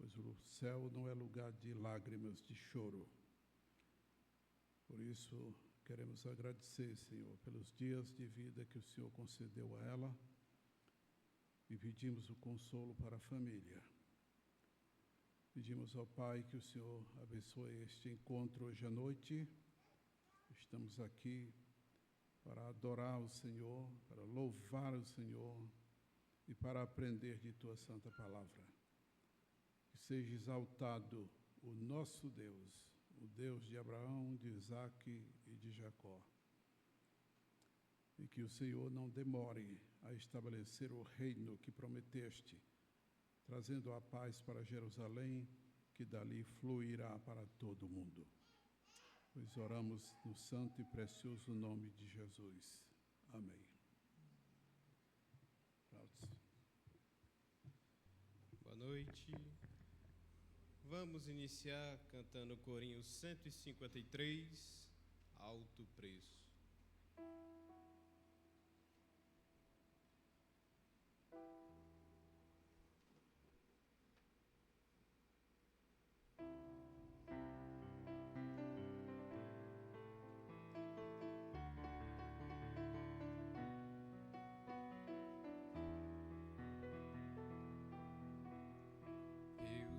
pois o céu não é lugar de lágrimas, de choro. Por isso, queremos agradecer, Senhor, pelos dias de vida que o Senhor concedeu a ela e pedimos o consolo para a família. Pedimos ao Pai que o Senhor abençoe este encontro hoje à noite. Estamos aqui para adorar o Senhor, para louvar o Senhor e para aprender de Tua Santa Palavra. Que seja exaltado o nosso Deus, o Deus de Abraão, de Isaque e de Jacó. E que o Senhor não demore a estabelecer o reino que prometeste, trazendo a paz para Jerusalém, que dali fluirá para todo o mundo. Pois oramos no santo e precioso nome de Jesus. Amém. Boa noite. Vamos iniciar cantando o corinho 153, Alto Preço.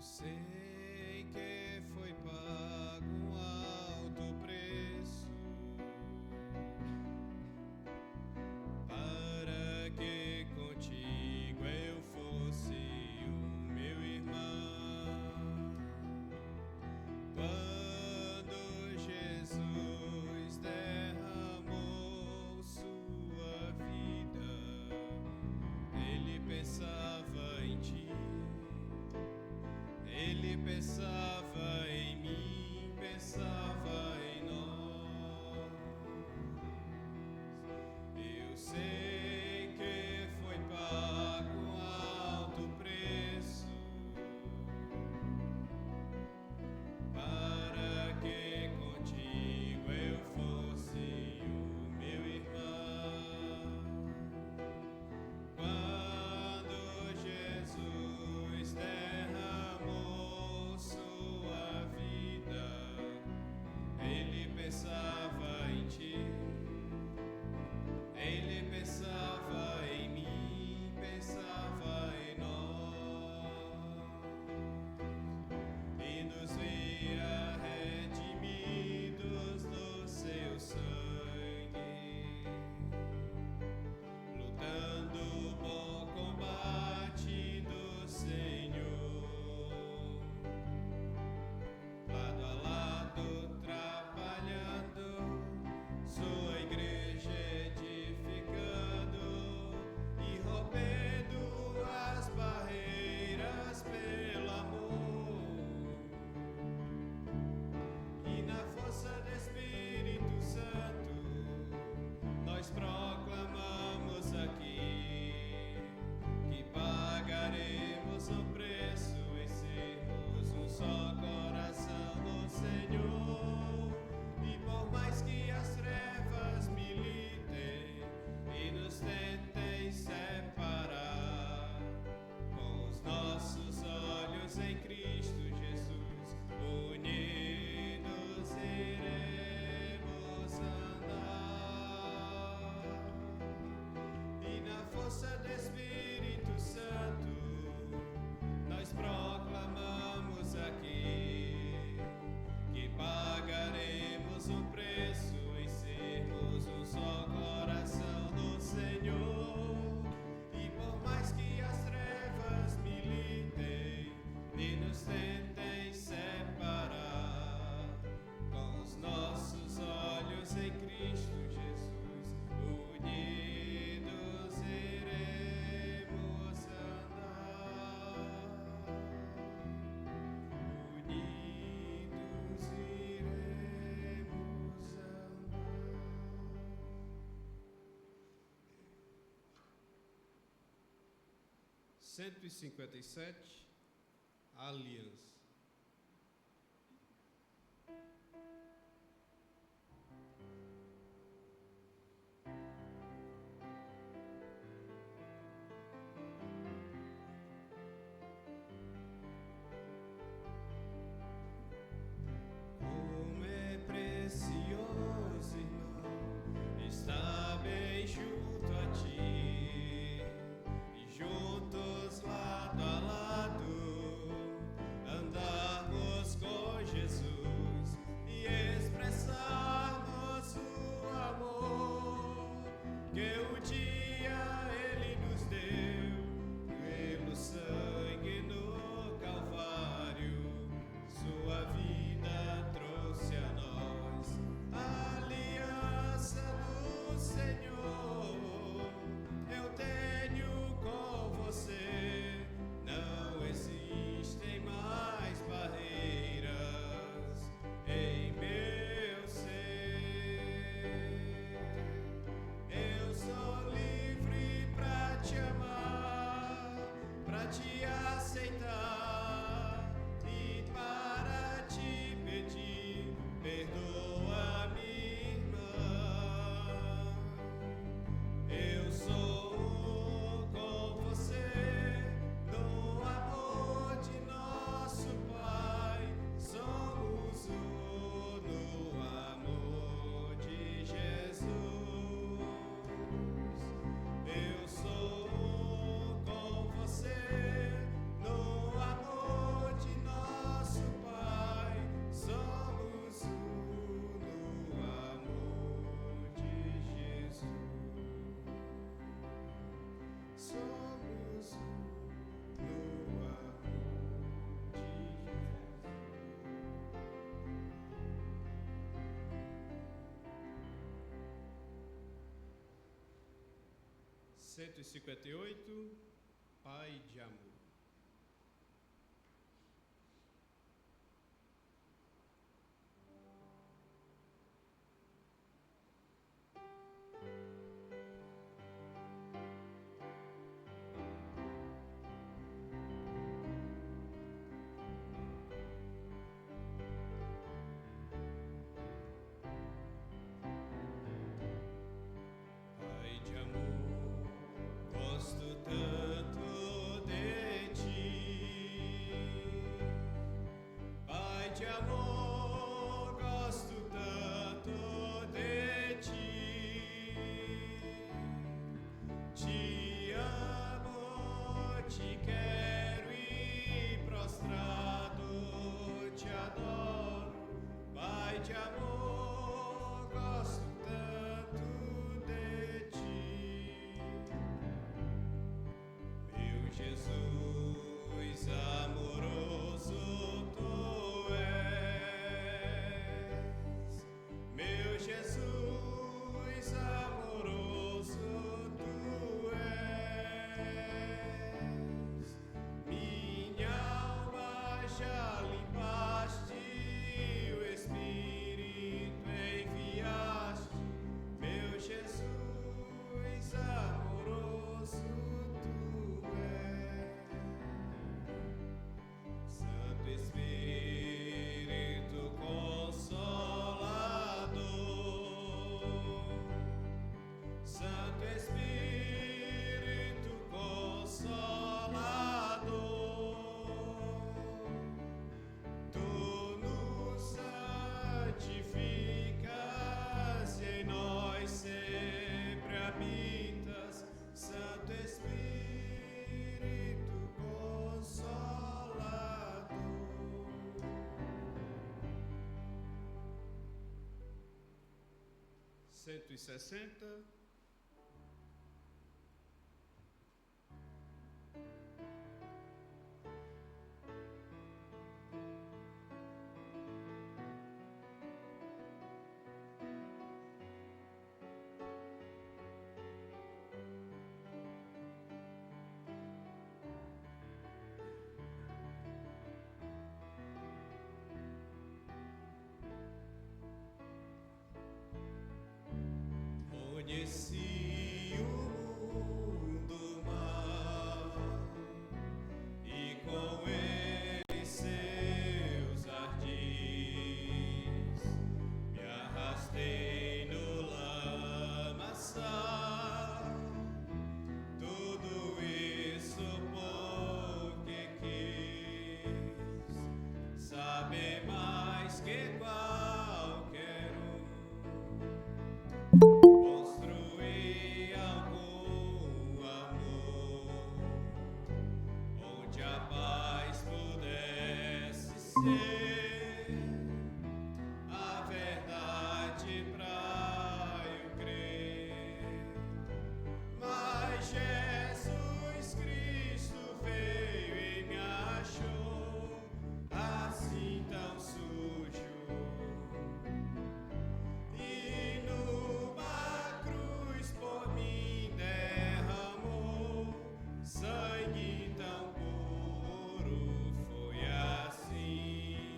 Sei que foi pago um alto preço para que contigo eu fosse o meu irmão. Quando Jesus derramou sua vida, ele pensava em ti. Ele pensava em mim, pensava em nós. Eu sei que foi pago um alto preço para que contigo eu fosse o meu irmão. Quando Jesus derramou sua vida, ele pensava em ti, ele pensava em mim, pensava em nós, e nos via redimidos no seu sangue, lutando o bom combate do Senhor, lado a lado trabalhando, sua igreja edificando e rompendo as barreiras pelo amor. E na força do Espírito Santo nós proclamamos aqui que pagaremos o preço em sermos um só coração no Senhor. E por mais que as trevas militem e nos tentem separar, com os nossos olhos em Cristo Jesus, unidos iremos andar. E na força do Espírito Santo nós proclamamos aqui que pagaremos o preço em sermos um só coração no Senhor. E por mais que as trevas militem e nos tentem separar, com os nossos olhos em Cristo Jesus, unidos iremos andar. Unidos iremos andar. 157, Aliança. te aceitar e para te pedir, perdoa minha irmã. Eu sou com você no amor de nosso Pai, somos um no amor de Jesus. Eu sou com você no amor de nosso Pai, somos um no amor de Jesus. Somos um no amor de Jesus. 158, Pai de amor. Pai de amor, gosto tanto de ti. Pai de amor, gosto tanto de ti. Te amo, te quero e prostrado te adoro. Pai de amor, gosto tanto de ti. Meu Jesus amoroso tu és. Meu Jesus amoroso tu és. Minha alma já limpaste, o Espírito enviaste. Meu Jesus amoroso tu és. Santo Espírito Consolador, Santo Espírito Consolador, tu nos santificas e em nós sempre habitas. Santo Espírito Consolador. 160. Conheci o mundo mal e com em seus ardis me arrastei no lamaçal. Tudo isso porque quis saber mais que qualquer construir algum amor onde a paz pudesse ser a verdade pra eu crer. Mas Jesus Cristo veio e me achou assim tão sujo. E numa cruz por mim derramou sangue tão puro. Foi assim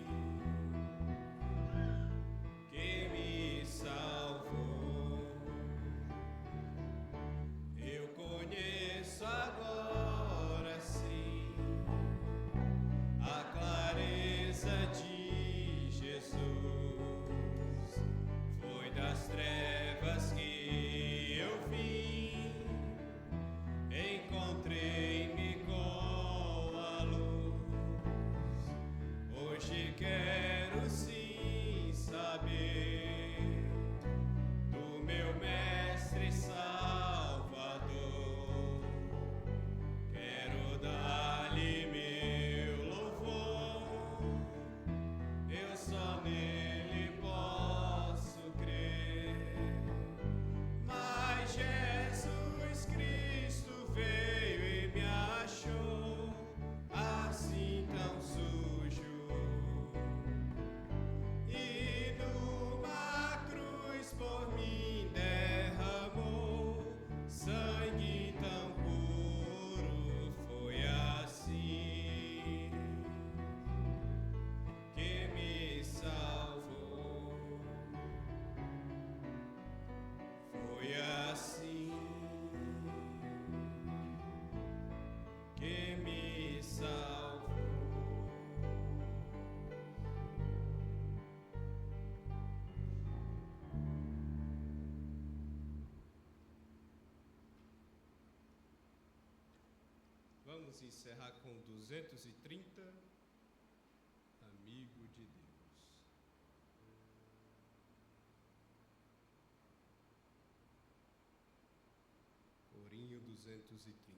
Vamos encerrar com 230, Amigo de Deus. Corinho 230.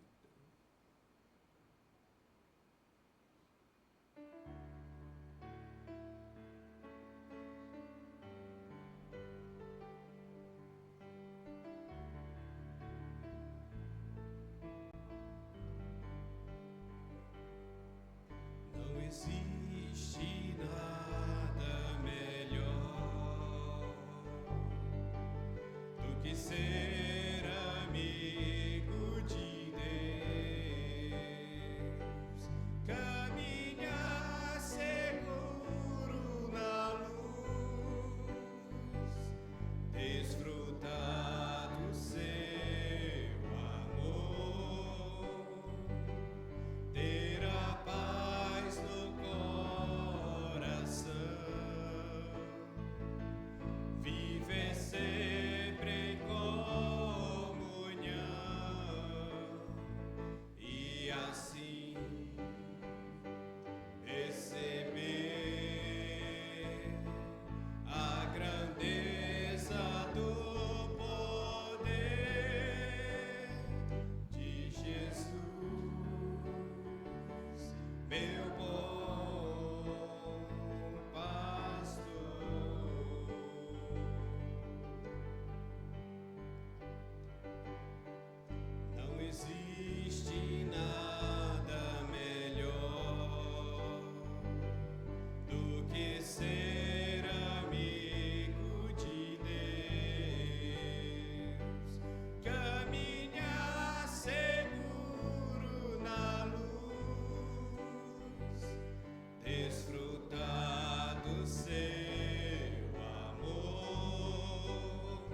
Não existe nada melhor do que ser amigo de Deus, caminhar seguro na luz, desfrutar do seu amor, ter a paz no coração, viver sempre em comunhão e assim receber a grandeza do poder de Jesus, meu bom pastor. Não existe nada melhor do que ser amigo de Deus, caminhar seguro na luz, desfrutar do seu amor,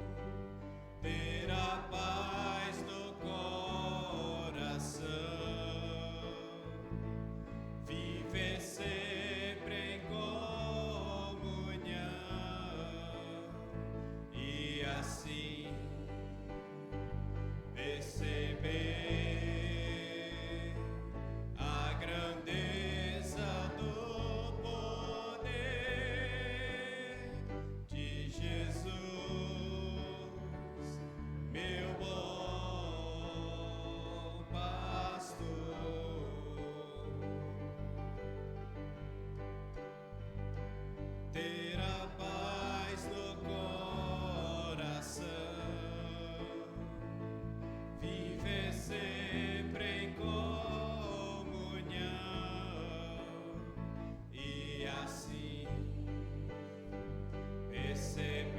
ter a paz no coração, viver sempre em comunhão e assim perceber a grandeza do poder de Jesus, meu bom pastor. Ter a paz no coração, viver sempre em comunhão e assim perceber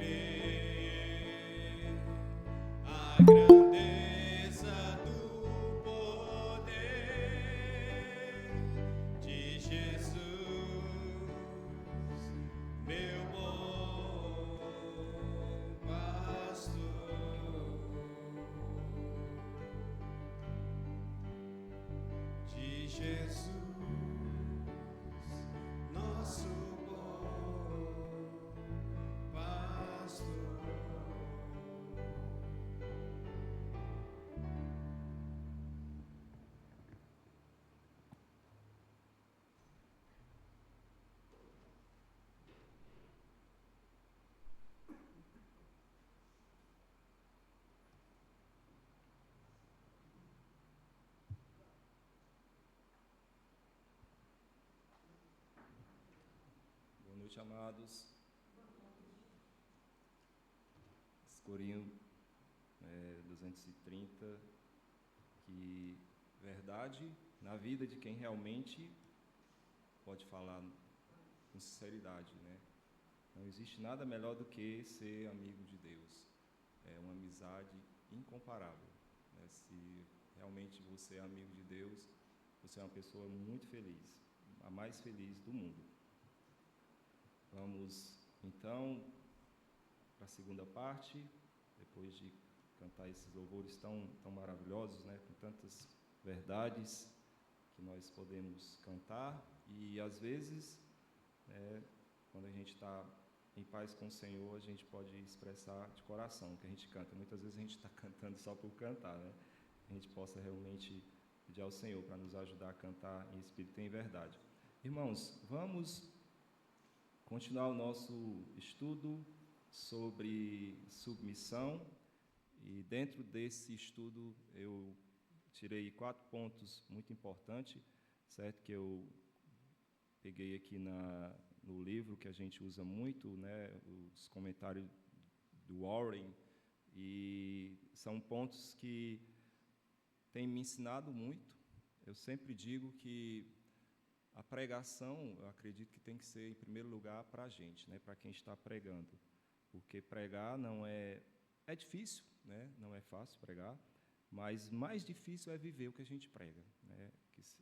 a grandeza do poder de Jesus, meu bom pastor, de Jesus, nosso bom pastor. Boa noite, amados. Esse corinho 230, que verdade na vida de quem realmente pode falar com sinceridade, né? Não existe nada melhor do que ser amigo de Deus. É uma amizade incomparável, né? Se realmente você é amigo de Deus, você é uma pessoa muito feliz, a mais feliz do mundo. Vamos, então, para a segunda parte, depois de cantar esses louvores tão maravilhosos, né, com tantas verdades que nós podemos cantar. E, às vezes, quando a gente está em paz com o Senhor, a gente pode expressar de coração o que a gente canta. Muitas vezes a gente está cantando só por cantar, né? A gente possa realmente pedir ao Senhor para nos ajudar a cantar em espírito e em verdade. Irmãos, vamos continuar o nosso estudo sobre submissão, e dentro desse estudo eu tirei 4 pontos muito importantes, certo? Que eu peguei aqui no livro que a gente usa muito, né? Os comentários do Warren, e são pontos que têm me ensinado muito. Eu sempre digo que a pregação, eu acredito que tem que ser, em primeiro lugar, para a gente, né? Para quem está pregando, porque pregar não é difícil, né? Não é fácil pregar, mas mais difícil é viver o que a gente prega, né?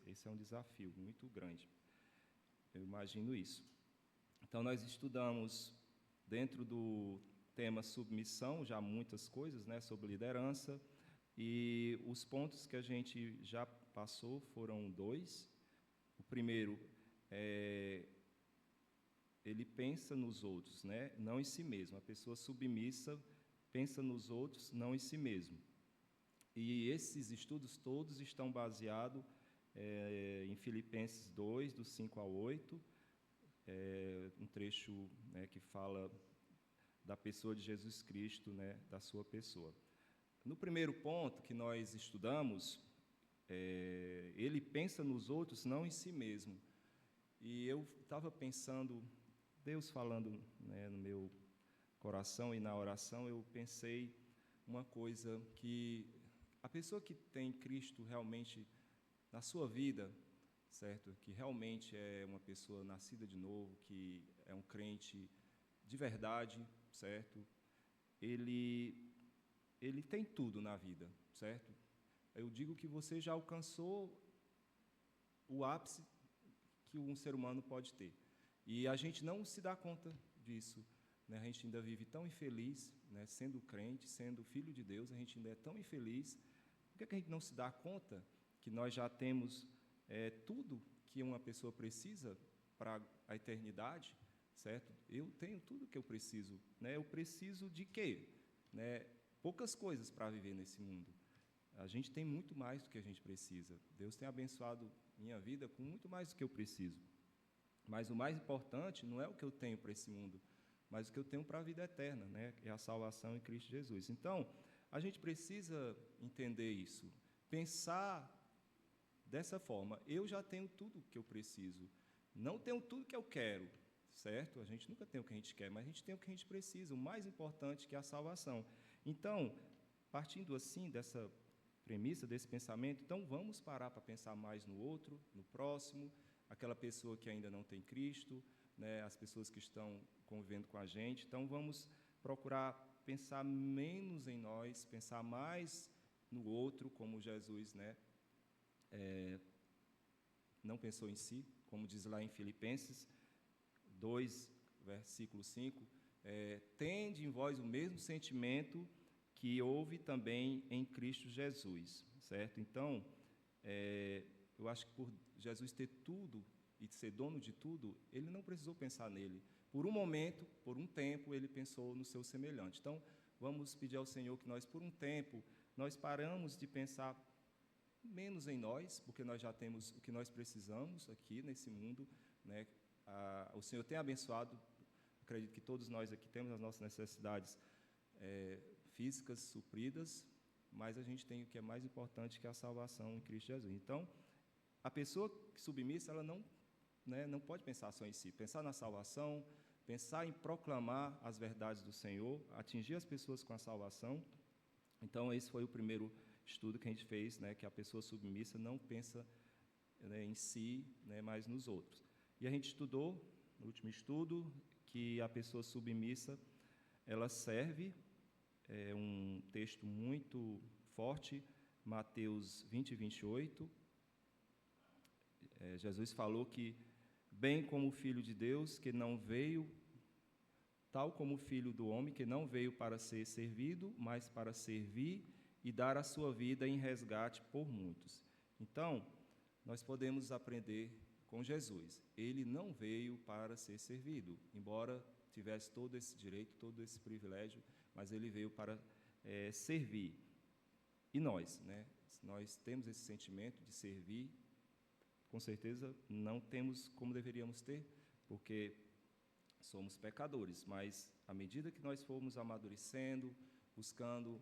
Esse é um desafio muito grande, eu imagino isso. Então, nós estudamos, dentro do tema submissão, já muitas coisas, né, sobre liderança, e os pontos que a gente já passou foram 2. O primeiro é ele pensa nos outros, né, não em si mesmo. A pessoa submissa pensa nos outros, não em si mesmo. E esses estudos todos estão baseados em Filipenses 2, do 5 ao 8, um trecho, né, que fala da pessoa de Jesus Cristo, né, da sua pessoa. No primeiro ponto que nós estudamos, ele pensa nos outros, não em si mesmo. E eu estava pensando, Deus falando, né, no meu coração e na oração, eu pensei uma coisa, que a pessoa que tem Cristo realmente na sua vida, certo? Que realmente é uma pessoa nascida de novo, que é um crente de verdade, certo? Ele tem tudo na vida, certo? Eu digo que você já alcançou o ápice que um ser humano pode ter. E a gente não se dá conta disso, né? A gente ainda vive tão infeliz, né? Sendo crente, sendo filho de Deus, a gente ainda é tão infeliz. Por que a gente não se dá conta que nós já temos tudo que uma pessoa precisa para a eternidade, certo? Eu tenho tudo que eu preciso, né? Eu preciso de quê? Né? Poucas coisas para viver nesse mundo. A gente tem muito mais do que a gente precisa. Deus tem abençoado minha vida com muito mais do que eu preciso. Mas o mais importante não é o que eu tenho para esse mundo, mas o que eu tenho para a vida eterna, né? É a salvação em Cristo Jesus. Então, a gente precisa entender isso, pensar dessa forma. Eu já tenho tudo o que eu preciso. Não tenho tudo que eu quero, certo? A gente nunca tem o que a gente quer, mas a gente tem o que a gente precisa, o mais importante, que é a salvação. Então, partindo assim dessa premissa, desse pensamento, então vamos parar para pensar mais no outro, no próximo, aquela pessoa que ainda não tem Cristo, né, as pessoas que estão convivendo com a gente. Então vamos procurar pensar menos em nós, pensar mais no outro, como Jesus, né, não pensou em si, como diz lá em Filipenses 2, versículo 5, tende em vós o mesmo sentimento que houve também em Cristo Jesus, certo? Então, eu acho que por Jesus ter tudo e ser dono de tudo, ele não precisou pensar nele. Por um momento, por um tempo, ele pensou no seu semelhante. Então, vamos pedir ao Senhor que nós, por um tempo, nós paramos de pensar menos em nós, porque nós já temos o que nós precisamos aqui nesse mundo, né? O Senhor tem abençoado, acredito que todos nós aqui temos as nossas necessidades físicas supridas, mas a gente tem o que é mais importante, que é a salvação em Cristo Jesus. Então, a pessoa submissa, ela não pode pensar só em si, pensar na salvação, pensar em proclamar as verdades do Senhor, atingir as pessoas com a salvação. Então, esse foi o primeiro estudo que a gente fez, né, que a pessoa submissa não pensa, né, em si, né, mas nos outros. E a gente estudou, no último estudo, que a pessoa submissa, ela serve, um texto muito forte, Mateus 20, 28, Jesus falou que, bem como o Filho de Deus, que não veio, tal como o Filho do Homem, que não veio para ser servido, mas para servir e dar a sua vida em resgate por muitos. Então, nós podemos aprender com Jesus. Ele não veio para ser servido, embora tivesse todo esse direito, todo esse privilégio, mas ele veio para servir. E nós, né? nós temos esse sentimento de servir, com certeza não temos como deveríamos ter, porque somos pecadores, mas à medida que nós formos amadurecendo, buscando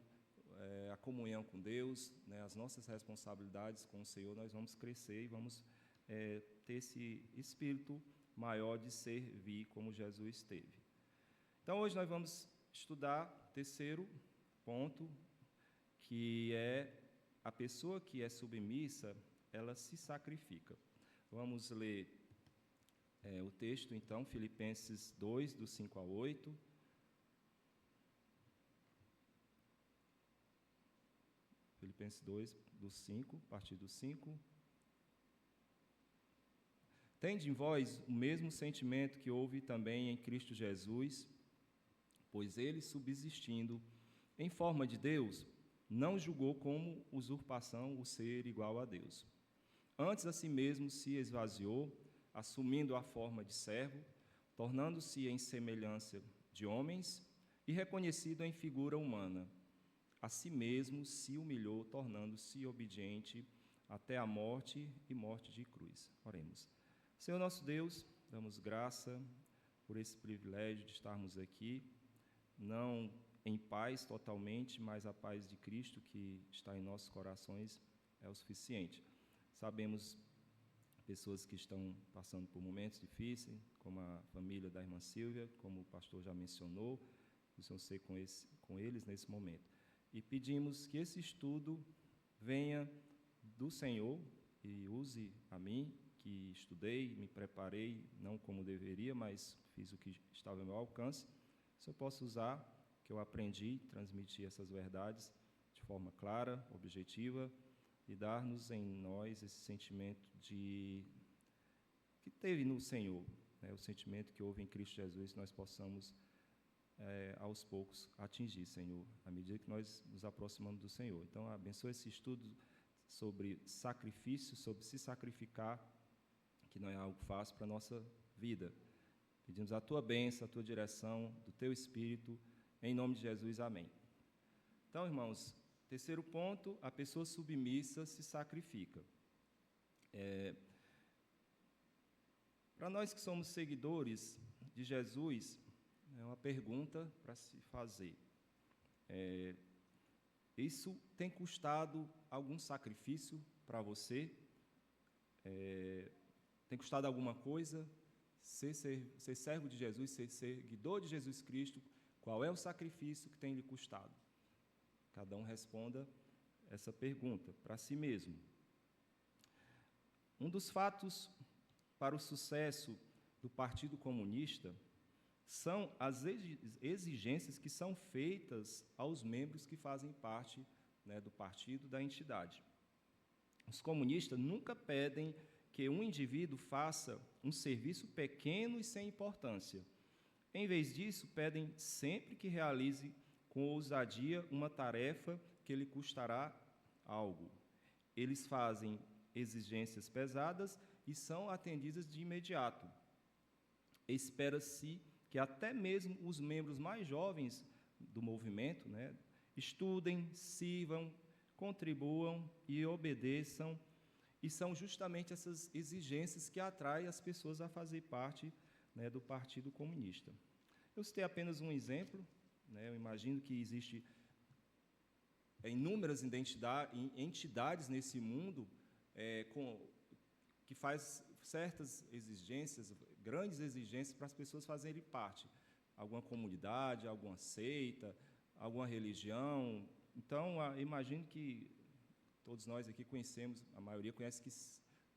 a comunhão com Deus, né, as nossas responsabilidades com o Senhor, nós vamos crescer e vamos ter esse espírito maior de servir como Jesus teve. Então, hoje nós vamos estudar o terceiro ponto, que é a pessoa que é submissa, ela se sacrifica. Vamos ler o texto, então, Filipenses 2, do 5 ao 8. Filipenses 2, do 5, a partir do 5. Tende em vós o mesmo sentimento que houve também em Cristo Jesus, pois ele, subsistindo em forma de Deus, não julgou como usurpação o ser igual a Deus. Antes a si mesmo se esvaziou, assumindo a forma de servo, tornando-se em semelhança de homens e reconhecido em figura humana. A si mesmo se humilhou, tornando-se obediente até a morte e morte de cruz. Oremos. Senhor nosso Deus, damos graça por esse privilégio de estarmos aqui, não em paz totalmente, mas a paz de Cristo que está em nossos corações é o suficiente. Sabemos pessoas que estão passando por momentos difíceis, como a família da irmã Silvia, como o pastor já mencionou, o Senhor seja com eles nesse momento. E pedimos que esse estudo venha do Senhor e use a mim, que estudei, me preparei, não como deveria, mas fiz o que estava ao meu alcance. Se eu posso usar o que eu aprendi, transmitir essas verdades de forma clara, objetiva, e dar-nos em nós esse sentimento que teve no Senhor, né, o sentimento que houve em Cristo Jesus, que nós possamos, aos poucos, atingir, Senhor, à medida que nós nos aproximamos do Senhor. Então, abençoa esse estudo sobre sacrifício, sobre se sacrificar, que não é algo fácil para a nossa vida. Pedimos a Tua bênção, a Tua direção, do Teu Espírito, em nome de Jesus, amém. Então, irmãos, terceiro ponto, a pessoa submissa se sacrifica. Para nós que somos seguidores de Jesus, é uma pergunta para se fazer. Isso tem custado algum sacrifício para você? Tem custado alguma coisa? Ser servo de Jesus, ser seguidor de Jesus Cristo, qual é o sacrifício que tem lhe custado? Cada um responda essa pergunta para si mesmo. Um dos fatos para o sucesso do Partido Comunista são as exigências que são feitas aos membros que fazem parte, né, do partido, da entidade. Os comunistas nunca pedem que um indivíduo faça um serviço pequeno e sem importância. Em vez disso, pedem sempre que realize com ousadia uma tarefa que lhe custará algo. Eles fazem exigências pesadas e são atendidas de imediato. Espera-se que até mesmo os membros mais jovens do movimento, né, estudem, sirvam, contribuam e obedeçam, e são justamente essas exigências que atraem as pessoas a fazer parte, né, do Partido Comunista. Eu citei apenas um exemplo, né, eu imagino que existe inúmeras entidades nesse mundo que faz certas exigências, grandes exigências para as pessoas fazerem parte. Alguma comunidade, alguma seita, alguma religião. Então, imagino que todos nós aqui conhecemos, a maioria conhece que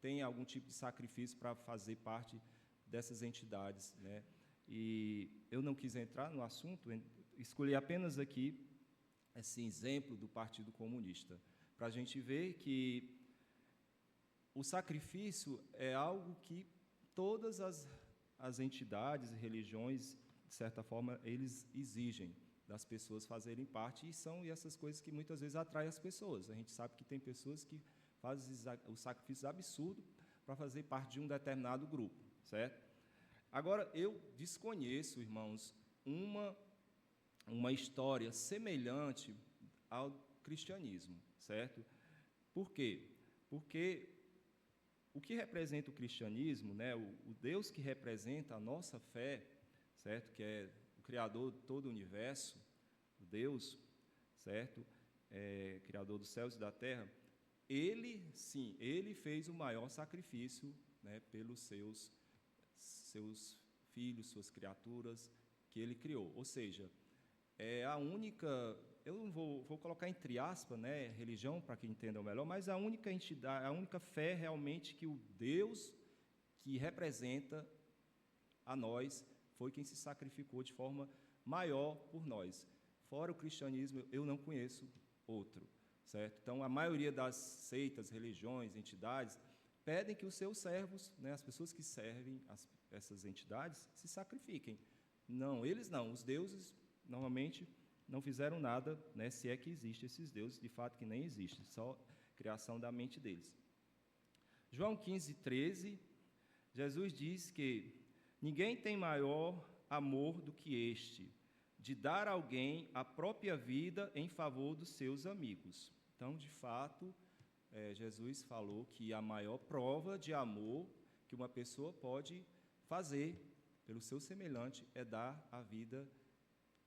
tem algum tipo de sacrifício para fazer parte dessas entidades, né? E eu não quis entrar no assunto, escolhi apenas aqui esse exemplo do Partido Comunista, para a gente ver que o sacrifício é algo que todas as entidades e religiões, de certa forma, eles exigem das pessoas fazerem parte, e são essas coisas que muitas vezes atraem as pessoas. A gente sabe que tem pessoas que fazem os sacrifícios absurdos para fazer parte de um determinado grupo, certo? Agora, eu desconheço, irmãos, uma história semelhante ao cristianismo, certo? Por quê? Porque o que representa o cristianismo, né, o Deus que representa a nossa fé, certo? Que é o Criador de todo o universo, o Deus, certo? Criador dos céus e da terra, ele, sim, ele fez o maior sacrifício, né, pelos seus filhos, suas criaturas que ele criou. Ou seja, é a única, eu não vou colocar entre aspas, né, religião, para que entendam melhor, mas a única entidade, a única fé realmente que o Deus que representa a nós foi quem se sacrificou de forma maior por nós. Fora o cristianismo, eu não conheço outro, certo? Então, a maioria das seitas, religiões, entidades, pedem que os seus servos, né, as pessoas que servem essas entidades, se sacrifiquem. Não, eles não. Os deuses, normalmente, não fizeram nada, né, se é que existem esses deuses, de fato que nem existem, só criação da mente deles. João 15:13, Jesus diz que ninguém tem maior amor do que este, de dar a alguém a própria vida em favor dos seus amigos. Então, de fato, Jesus falou que a maior prova de amor que uma pessoa pode fazer pelo seu semelhante é dar a vida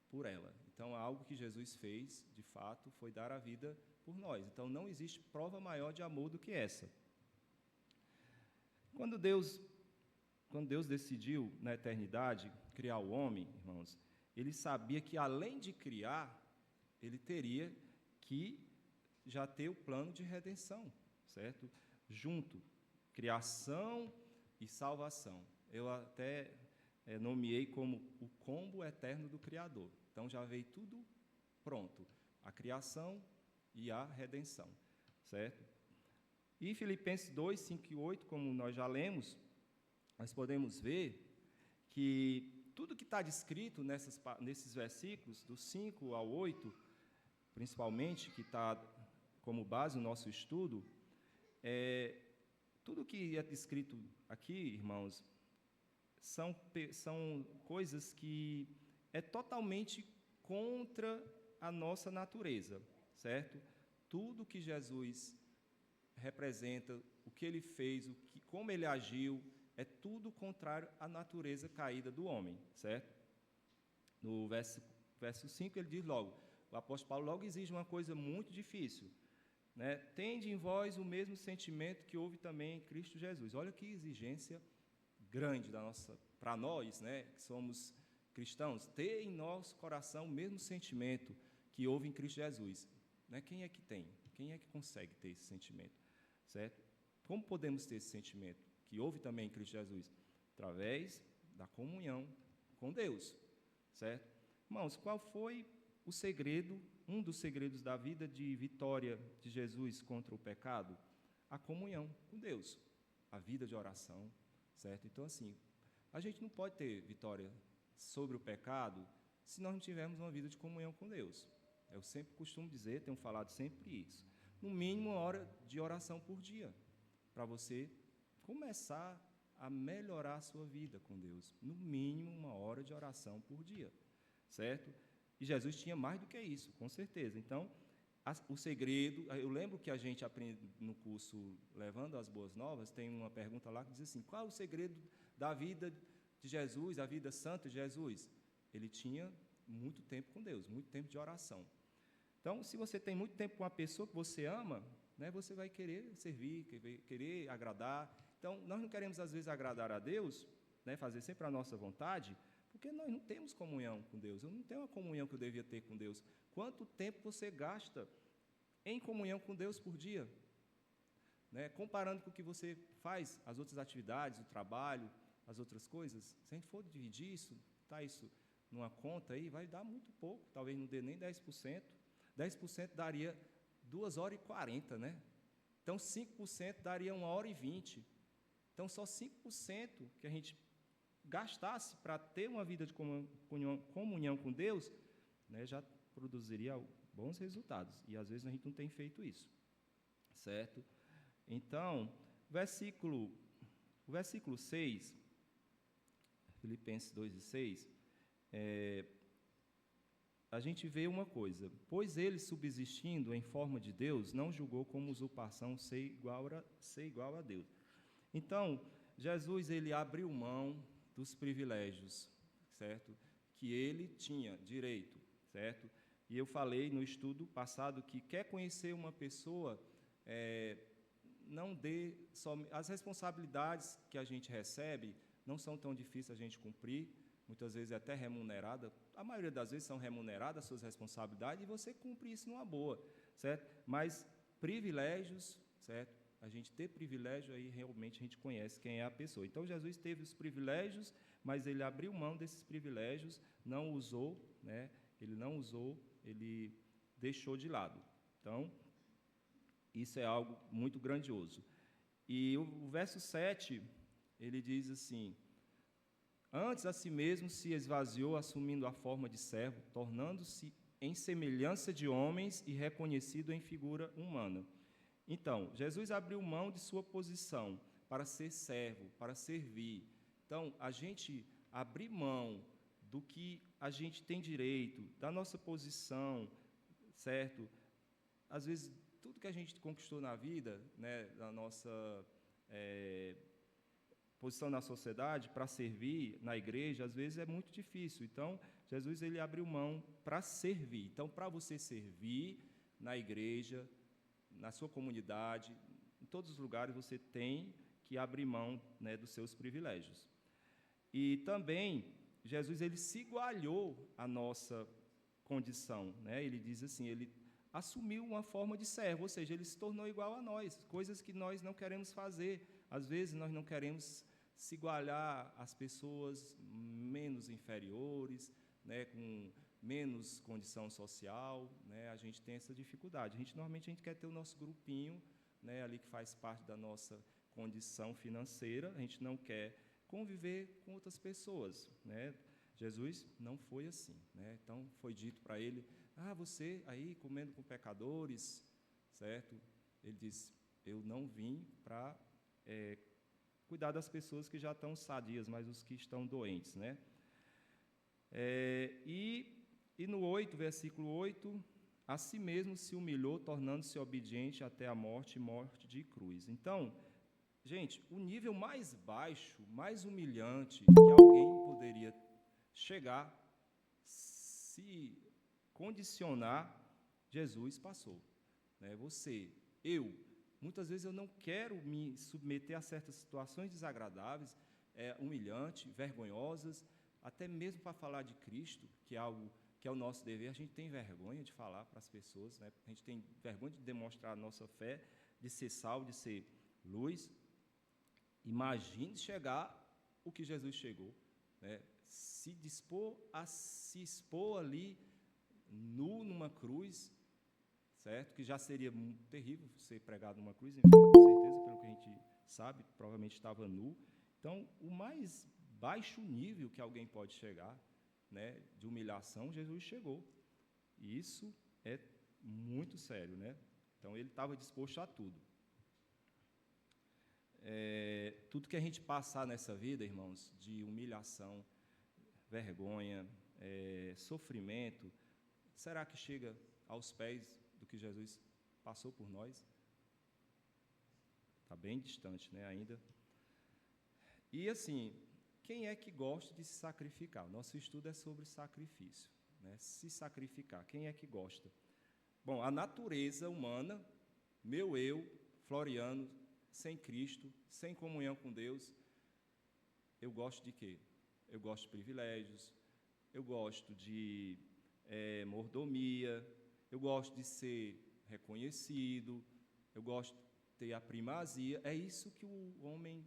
por ela. Então, algo que Jesus fez, de fato, foi dar a vida por nós. Então, não existe prova maior de amor do que essa. Quando Deus decidiu, na eternidade, criar o homem, irmãos, ele sabia que, além de criar, ele teria que já ter o plano de redenção, certo? Junto, criação e salvação. Eu até nomeei como o combo eterno do Criador. Então, já veio tudo pronto, a criação e a redenção, certo? E Filipenses 2, 5 e 8, como nós já lemos, nós podemos ver que tudo que está descrito nesses versículos, do 5 ao 8, principalmente, que está como base o nosso estudo, tudo que é descrito aqui, irmãos, são coisas que é totalmente contra a nossa natureza, certo? Tudo que Jesus representa, o que ele fez, como ele agiu, é tudo contrário à natureza caída do homem, certo? No verso 5 ele diz logo, o apóstolo Paulo logo exige uma coisa muito difícil, né? Tende em vós o mesmo sentimento que houve também em Cristo Jesus. Olha que exigência grande para nós, né, que somos cristãos, ter em nosso coração o mesmo sentimento que houve em Cristo Jesus. Né? Quem é que tem? Quem é que consegue ter esse sentimento? Certo? Como podemos ter esse sentimento que houve também em Cristo Jesus? Através da comunhão com Deus, certo? Irmãos, qual foi o segredo, um dos segredos da vida de vitória de Jesus contra o pecado? A comunhão com Deus, a vida de oração, certo? Então, assim, a gente não pode ter vitória sobre o pecado se nós não tivermos uma vida de comunhão com Deus. Eu sempre costumo dizer, tenho falado sempre isso, no mínimo 1 hora de oração por dia, para você começar a melhorar a sua vida com Deus. No mínimo 1 hora de oração por dia, certo? E Jesus tinha mais do que isso, com certeza. Então, o segredo, eu lembro que a gente aprende no curso Levando as Boas Novas, tem uma pergunta lá que diz assim, qual é o segredo da vida de Jesus, a vida santa de Jesus? Ele tinha muito tempo com Deus, muito tempo de oração. Então, se você tem muito tempo com uma pessoa que você ama, né, você vai querer servir, querer agradar. Então, nós não queremos, às vezes, agradar a Deus, né, fazer sempre a nossa vontade, porque nós não temos comunhão com Deus. Eu não tenho a comunhão que eu devia ter com Deus. Quanto tempo você gasta em comunhão com Deus por dia? Né, comparando com o que você faz, as outras atividades, o trabalho, as outras coisas, se a gente for dividir isso, tá isso numa conta aí, vai dar muito pouco, talvez não dê nem 10%. 10% daria 2h40, né? Então, 5% daria 1h20. Então, só 5% que a gente gastasse para ter uma vida de comunhão com Deus, né, já produziria bons resultados. E, às vezes, a gente não tem feito isso, certo? Então, o versículo 6, Filipenses 2:6, a gente vê uma coisa: pois ele, subsistindo em forma de Deus, não julgou como usurpação ser igual a Deus. Então, Jesus, ele abriu mão dos privilégios, certo? Que ele tinha direito, certo? E eu falei no estudo passado que quer conhecer uma pessoa, não dê só as responsabilidades que a gente recebe não são tão difíceis a gente cumprir, muitas vezes é até remunerada, a maioria das vezes são remuneradas as suas responsabilidades e você cumpre isso numa boa, certo? Mas privilégios, certo? A gente ter privilégio, aí realmente a gente conhece quem é a pessoa. Então, Jesus teve os privilégios, mas ele abriu mão desses privilégios, não usou, né? Ele não usou, ele deixou de lado. Então, isso é algo muito grandioso. E o verso 7, ele diz assim: antes a si mesmo se esvaziou, assumindo a forma de servo, tornando-se em semelhança de homens e reconhecido em figura humana. Então, Jesus abriu mão de sua posição para ser servo, para servir. Então, a gente abrir mão do que a gente tem direito, da nossa posição, certo? Às vezes, tudo que a gente conquistou na vida, né, da nossa posição na sociedade, para servir na igreja, às vezes é muito difícil. Então, Jesus, ele abriu mão para servir. Então, para você servir na igreja, na sua comunidade, em todos os lugares, você tem que abrir mão, né, dos seus privilégios. E também, Jesus, ele se igualou à nossa condição, né? Ele diz assim, ele assumiu uma forma de servo, ou seja, ele se tornou igual a nós, coisas que nós não queremos fazer. Às vezes, nós não queremos se igualar às pessoas menos inferiores, né, com menos condição social, né, a gente tem essa dificuldade. Normalmente, a gente quer ter o nosso grupinho, né, ali que faz parte da nossa condição financeira, a gente não quer conviver com outras pessoas, né? Jesus não foi assim, né? Então, foi dito para ele, você aí comendo com pecadores, certo? Ele disse, eu não vim para cuidar das pessoas que já estão sadias, mas os que estão doentes, né? E no 8, versículo 8, a si mesmo se humilhou, tornando-se obediente até a morte, morte de cruz. Então, gente, o nível mais baixo, mais humilhante que alguém poderia chegar, se condicionar, Jesus passou, né? Muitas vezes eu não quero me submeter a certas situações desagradáveis, humilhantes, vergonhosas, até mesmo para falar de Cristo, que é algo que é o nosso dever. A gente tem vergonha de falar para as pessoas, né? A gente tem vergonha de demonstrar a nossa fé, de ser sal, de ser luz. Imagine chegar o que Jesus chegou, né? Se dispor a se expor ali, nu numa cruz, certo? Que já seria terrível ser pregado numa cruz, enfim, com certeza, pelo que a gente sabe, provavelmente estava nu. Então, o mais baixo nível que alguém pode chegar, né, de humilhação, Jesus chegou. E isso é muito sério, né? Então, ele estava disposto a tudo. Tudo que a gente passar nessa vida, irmãos, de humilhação, vergonha, sofrimento, será que chega aos pés do que Jesus passou por nós? Está bem distante, né, ainda. E assim, quem é que gosta de se sacrificar? O nosso estudo é sobre sacrifício, né? Se sacrificar, quem é que gosta? Bom, a natureza humana, meu eu, Floriano, sem Cristo, sem comunhão com Deus, eu gosto de quê? Eu gosto de privilégios, eu gosto de mordomia, eu gosto de ser reconhecido, eu gosto de ter a primazia. É isso que o homem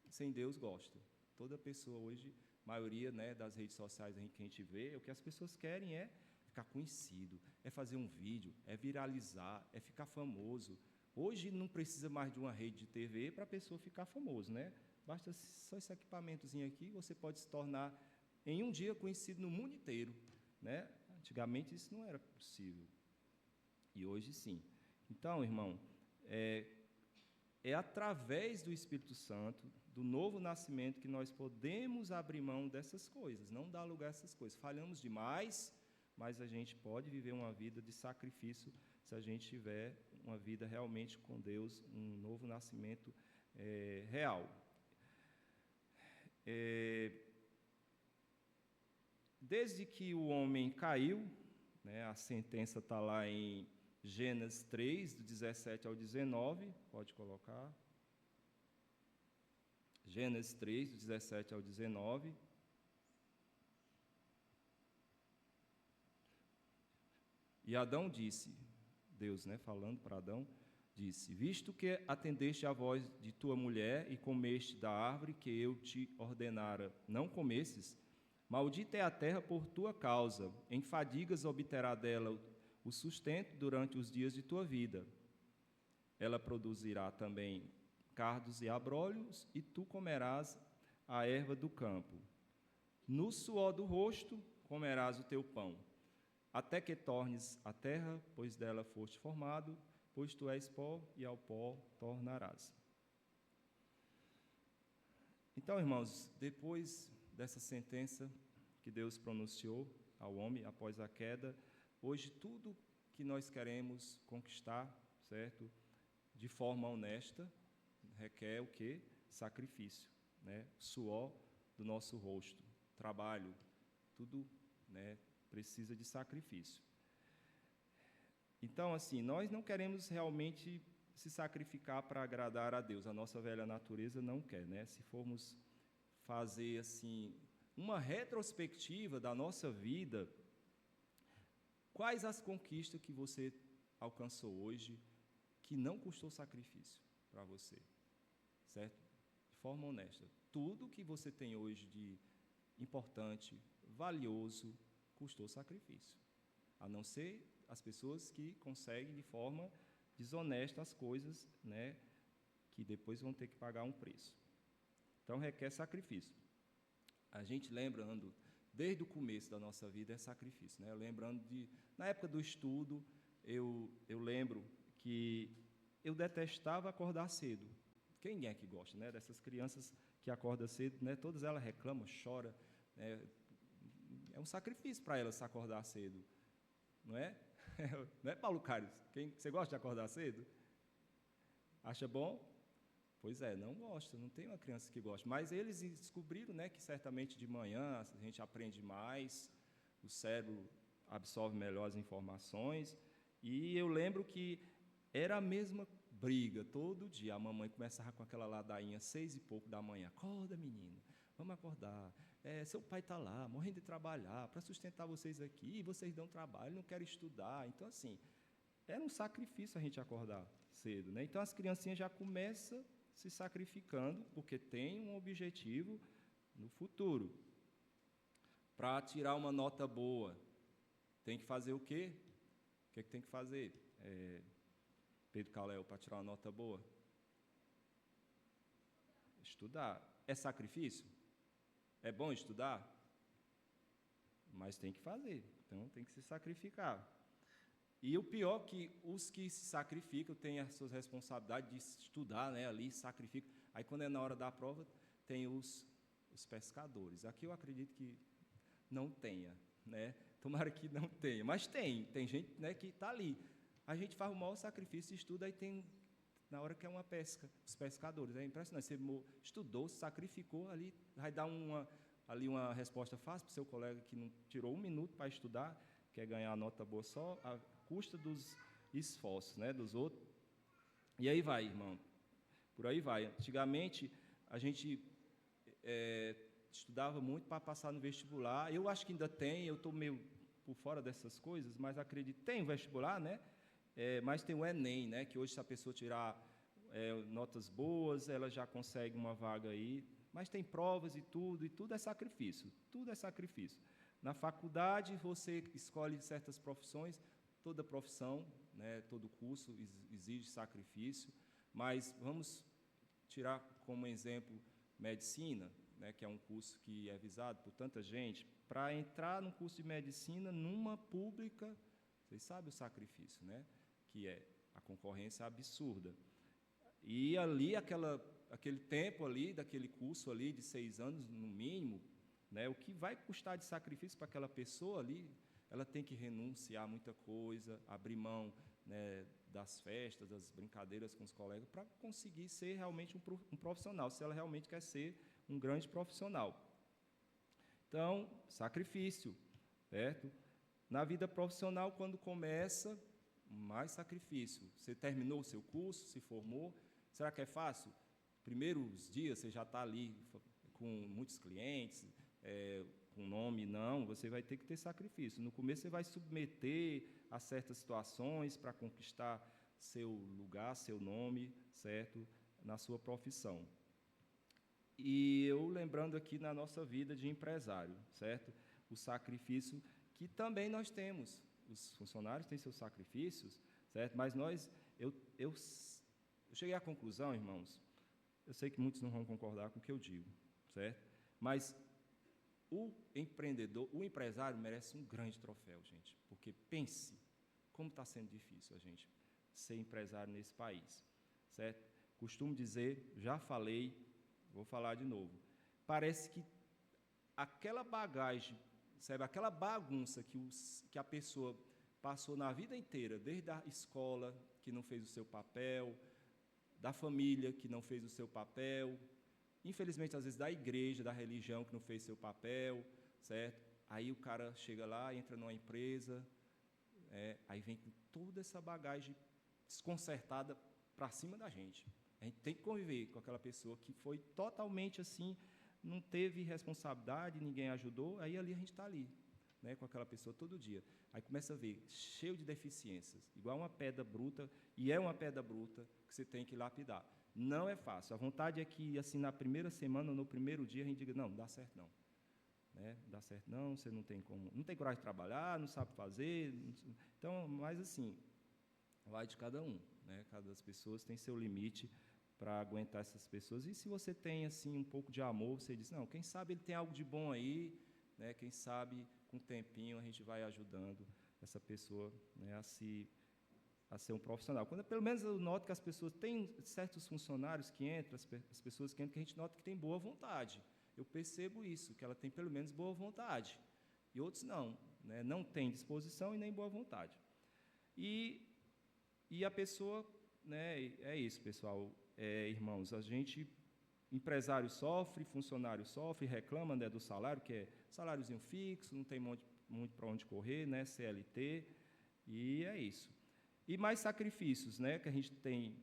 sem Deus gosta. Toda pessoa hoje, maioria, né, das redes sociais que a gente vê, o que as pessoas querem é ficar conhecido, é fazer um vídeo, é viralizar, é ficar famoso. Hoje não precisa mais de uma rede de TV para a pessoa ficar famoso, né? Basta só esse equipamentozinho aqui, você pode se tornar, em um dia, conhecido no mundo inteiro, né? Antigamente isso não era possível, e hoje sim. Então, irmão, é através do Espírito Santo, do novo nascimento, que nós podemos abrir mão dessas coisas, não dar lugar a essas coisas. Falhamos demais, mas a gente pode viver uma vida de sacrifício se a gente tiver uma vida realmente com Deus, um novo nascimento real. Desde que o homem caiu, né, a sentença está lá em Gênesis 3, do 17 ao 19, pode colocar. Gênesis 3, do 17 ao 19. E Adão disse, Deus, né, falando para Adão, disse: visto que atendeste à voz de tua mulher e comeste da árvore que eu te ordenara não comesses, maldita é a terra por tua causa, em fadigas obterá dela o sustento durante os dias de tua vida. Ela produzirá também cardos e abrolhos, e tu comerás a erva do campo. No suor do rosto comerás o teu pão, até que tornes a terra, pois dela foste formado, pois tu és pó, e ao pó tornarás. Então, irmãos, depois dessa sentença que Deus pronunciou ao homem após a queda, hoje tudo que nós queremos conquistar, certo, de forma honesta, requer o quê? Sacrifício, né? Suor do nosso rosto, trabalho, tudo, né, precisa de sacrifício. Então, assim, nós não queremos realmente se sacrificar para agradar a Deus. A nossa velha natureza não quer, né? Se formos fazer, assim, uma retrospectiva da nossa vida, quais as conquistas que você alcançou hoje que não custou sacrifício para você, certo? De forma honesta. Tudo que você tem hoje de importante, valioso, custou sacrifício. A não ser as pessoas que conseguem de forma desonesta as coisas, né, que depois vão ter que pagar um preço. Então, requer sacrifício. A gente lembrando, desde o começo da nossa vida, é sacrifício, né? Lembrando na época do estudo, eu lembro que eu detestava acordar cedo. Quem é que gosta, né? Dessas crianças que acordam cedo, né? Todas elas reclamam, choram, né? É um sacrifício para elas se acordar cedo, não é? Não é, Paulo Carlos? Você gosta de acordar cedo? Acha bom? Pois é, não gosta, não tem uma criança que gosta. Mas eles descobriram, né, que certamente de manhã a gente aprende mais, o cérebro absorve melhor as informações. E eu lembro que era a mesma briga todo dia. A mamãe começava com aquela ladainha, 6 e pouco da manhã. Acorda, menino, vamos acordar. Seu pai está lá, morrendo de trabalhar, para sustentar vocês aqui, e vocês dão trabalho, não querem estudar. Então, assim, era um sacrifício a gente acordar cedo, né? Então, as criancinhas já começam se sacrificando, porque tem um objetivo no futuro. Para tirar uma nota boa, tem que fazer o quê? O que tem que fazer? Pedro Caléu, para tirar uma nota boa? Estudar. É sacrifício? É bom estudar? Mas tem que fazer, então tem que se sacrificar. E o pior é que os que se sacrificam têm as suas responsabilidades de estudar, né, ali, sacrificam. Aí, quando é na hora da prova, tem os pescadores. Aqui eu acredito que não tenha, né? Tomara que não tenha, mas tem gente, né, que está ali. A gente faz o maior sacrifício, estuda, aí tem, na hora que é uma pesca, os pescadores. É impressionante, você estudou, se sacrificou, ali vai dar uma resposta fácil para o seu colega que não tirou 1 minuto para estudar, quer ganhar a nota boa só à custa dos esforços, né, dos outros. E aí vai, irmão, por aí vai. Antigamente, a gente estudava muito para passar no vestibular. Eu acho que ainda tem, eu estou meio por fora dessas coisas, mas acredito, tem o vestibular, né? Mas tem o Enem, né? Que hoje, se a pessoa tirar notas boas, ela já consegue uma vaga aí. Mas tem provas e tudo é sacrifício. Tudo é sacrifício. Na faculdade, você escolhe certas profissões, toda profissão, né, todo curso exige sacrifício, mas vamos tirar como exemplo medicina, né, que é um curso que é visado por tanta gente. Para entrar no curso de medicina, numa pública, vocês sabem o sacrifício, né, que é a concorrência absurda. E ali, aquele tempo ali, daquele curso ali de 6 anos, no mínimo, né, o que vai custar de sacrifício para aquela pessoa ali, ela tem que renunciar a muita coisa, abrir mão, né, das festas, das brincadeiras com os colegas, para conseguir ser realmente um profissional, se ela realmente quer ser um grande profissional. Então, sacrifício, certo? Na vida profissional, quando começa, mais sacrifício. Você terminou o seu curso, se formou, será que é fácil? Primeiros dias você já está ali com muitos clientes, com nome, não, você vai ter que ter sacrifício. No começo você vai submeter a certas situações para conquistar seu lugar, seu nome, certo? Na sua profissão. E eu lembrando aqui na nossa vida de empresário, certo? O sacrifício que também nós temos. Os funcionários têm seus sacrifícios, certo? Mas eu cheguei à conclusão, irmãos, eu sei que muitos não vão concordar com o que eu digo, certo? Mas o empreendedor, o empresário merece um grande troféu, gente, porque pense como está sendo difícil a gente ser empresário nesse país, certo? Costumo dizer, já falei, vou falar de novo, parece que aquela bagagem, sabe, aquela bagunça que a pessoa passou na vida inteira, desde a escola, que não fez o seu papel, da família, que não fez o seu papel, infelizmente, às vezes, da igreja, da religião, que não fez seu papel, certo? Aí o cara chega lá, entra numa empresa, aí vem com toda essa bagagem desconcertada para cima da gente. A gente tem que conviver com aquela pessoa que foi totalmente assim, não teve responsabilidade, ninguém ajudou, aí ali a gente está ali, né, com aquela pessoa todo dia. Aí começa a ver, cheio de deficiências, igual uma pedra bruta, e é uma pedra bruta que você tem que lapidar. Não é fácil. A vontade é que, assim, na primeira semana, no primeiro dia, a gente diga, não dá certo não. Né? Dá certo não, você não tem como, não tem coragem de trabalhar, não sabe fazer. Então, mas assim, vai de cada um. Né? Cada pessoa tem seu limite para aguentar essas pessoas. E se você tem, assim, um pouco de amor, você diz, não, quem sabe ele tem algo de bom aí, né? Quem sabe, com um tempinho, a gente vai ajudando essa pessoa, né, a ser um profissional. Quando, pelo menos, eu noto que as pessoas têm certos funcionários que entram, as pessoas que entram, que a gente nota que tem boa vontade. Eu percebo isso, que ela tem, pelo menos, boa vontade. E outros não, né, não têm disposição e nem boa vontade. E a pessoa, né, é isso, pessoal, irmãos, a gente, empresário sofre, funcionário sofre, reclama, né, do salário, que é saláriozinho fixo, não tem muito para onde correr, né, CLT, e é isso. E mais sacrifícios, né, que a gente tem,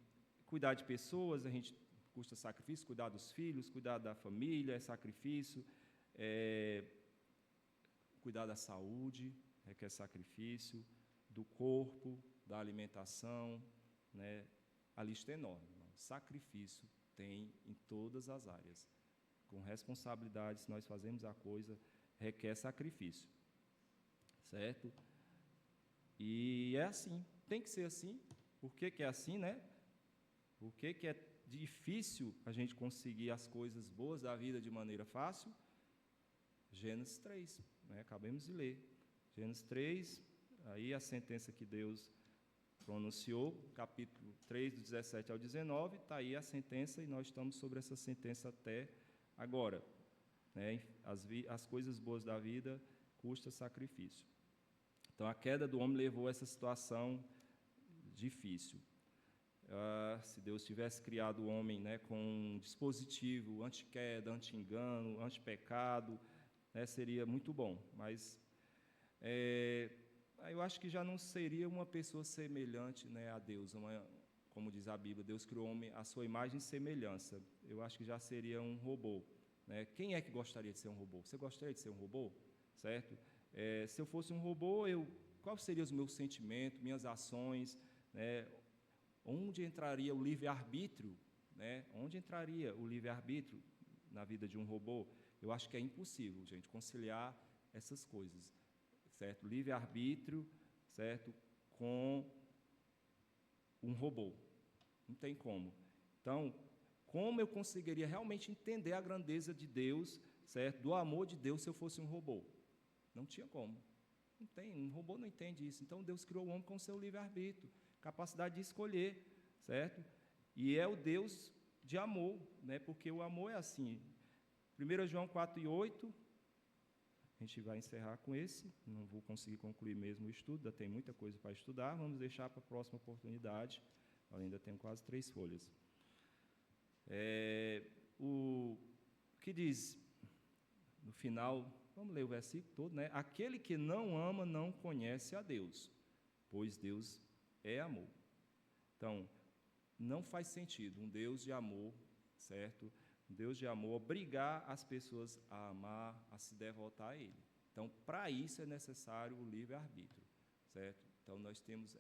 cuidar de pessoas, a gente custa sacrifício, cuidar dos filhos, cuidar da família, é sacrifício, cuidar da saúde, requer sacrifício, do corpo, da alimentação, né, a lista é enorme, irmão. Sacrifício tem em todas as áreas. Com responsabilidade, se nós fazemos a coisa, requer sacrifício, certo? E é assim, tem que ser assim. Por que é assim, né? Por que é difícil a gente conseguir as coisas boas da vida de maneira fácil? Gênesis 3, né? Acabamos de ler. Gênesis 3, aí a sentença que Deus pronunciou, capítulo 3, do 17 ao 19, está aí a sentença, e nós estamos sobre essa sentença até agora. Né? As coisas boas da vida custam sacrifício. Então, a queda do homem levou a essa situação difícil. Se Deus tivesse criado o homem, né, com um dispositivo anti-queda, anti-engano, anti-pecado, né, seria muito bom. Mas eu acho que já não seria uma pessoa semelhante, né, a Deus. Como diz a Bíblia, Deus criou o homem à sua imagem e semelhança. Eu acho que já seria um robô. Né? Quem é que gostaria de ser um robô? Você gostaria de ser um robô? Certo? Se eu fosse um robô, quais seriam os meus sentimentos, minhas ações, né? Onde entraria o livre-arbítrio? Né? Onde entraria o livre-arbítrio na vida de um robô? Eu acho que é impossível, gente, conciliar essas coisas, certo? Livre-arbítrio, certo? Com um robô. Não tem como. Então, como eu conseguiria realmente entender a grandeza de Deus, certo? Do amor de Deus, se eu fosse um robô? Não tinha como. Não tem, um robô não entende isso. Então, Deus criou o homem com o seu livre-arbítrio, capacidade de escolher, certo? E é o Deus de amor, né? Porque o amor é assim. 1 João 4:8, a gente vai encerrar com esse. Não vou conseguir concluir mesmo o estudo, ainda tem muita coisa para estudar. Vamos deixar para a próxima oportunidade. Eu ainda tenho quase 3 folhas. O que diz no final, vamos ler o versículo todo, né? Aquele que não ama não conhece a Deus, pois Deus é amor. Então, não faz sentido um Deus de amor, certo? Um Deus de amor obrigar as pessoas a amar, a se devotar a Ele. Então, para isso é necessário o livre-arbítrio, certo? Então, nós temos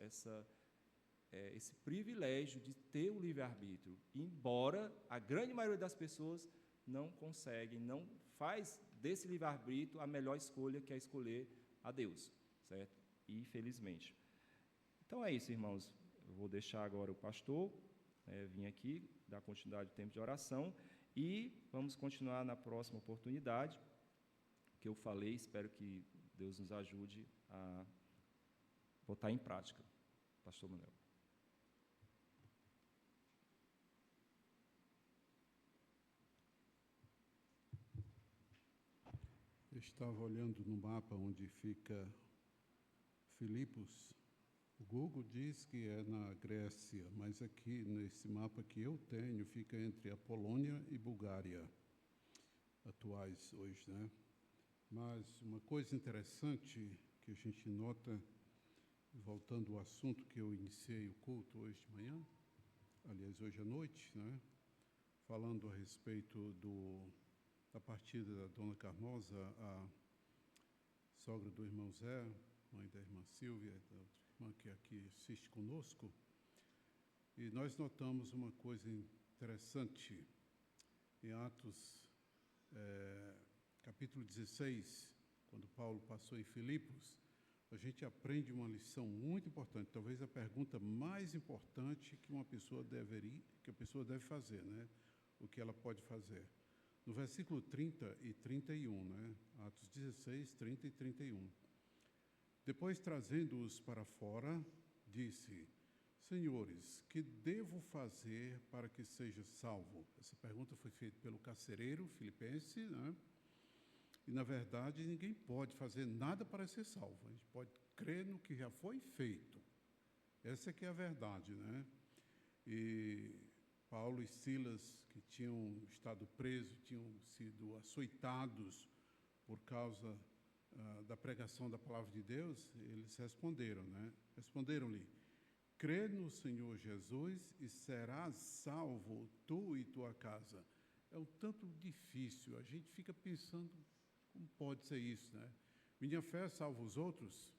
esse privilégio de ter o livre-arbítrio, embora a grande maioria das pessoas não consegue, não faz desse livre-arbítrio a melhor escolha, que é escolher a Deus, certo? Infelizmente. Então é isso, irmãos. Eu vou deixar agora o pastor vir aqui, dar continuidade ao tempo de oração, e vamos continuar na próxima oportunidade, que eu falei, espero que Deus nos ajude a botar em prática. Pastor Manuel. Eu estava olhando no mapa onde fica Filipos. O Google diz que é na Grécia, mas aqui, nesse mapa que eu tenho, fica entre a Polônia e Bulgária, atuais hoje, né? Mas uma coisa interessante que a gente nota, voltando ao assunto que eu iniciei o culto hoje de manhã, aliás, hoje à noite, né? Falando a respeito da partida da Dona Carmosa, a sogra do irmão Zé, mãe da irmã Silvia, da outra irmã que aqui assiste conosco, e nós notamos uma coisa interessante em Atos, capítulo 16, quando Paulo passou em Filipos, a gente aprende uma lição muito importante, talvez a pergunta mais importante que a pessoa deve fazer, né? O que ela pode fazer. No versículo 30 e 31, né? Atos 16, 30 e 31. Depois, trazendo-os para fora, disse: Senhores, que devo fazer para que seja salvo? Essa pergunta foi feita pelo carcereiro filipense, né? E, na verdade, ninguém pode fazer nada para ser salvo. A gente pode crer no que já foi feito. Essa que é a verdade, né? E Paulo e Silas, que tinham estado presos, tinham sido açoitados por causa da pregação da palavra de Deus, eles responderam, né? Responderam-lhe: crê no Senhor Jesus e serás salvo, tu e tua casa. É um tanto difícil, a gente fica pensando, como pode ser isso, né? Minha fé salva os outros.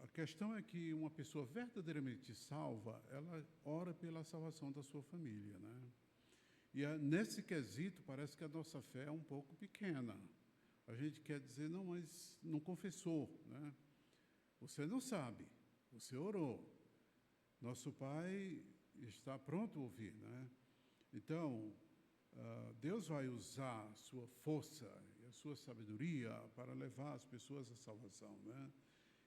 A questão é que uma pessoa verdadeiramente salva, ela ora pela salvação da sua família, né? E nesse quesito, parece que a nossa fé é um pouco pequena. A gente quer dizer, não, mas não confessou, né? Você não sabe, você orou. Nosso Pai está pronto a ouvir, né? Então, Deus vai usar a sua força e a sua sabedoria para levar as pessoas à salvação, né?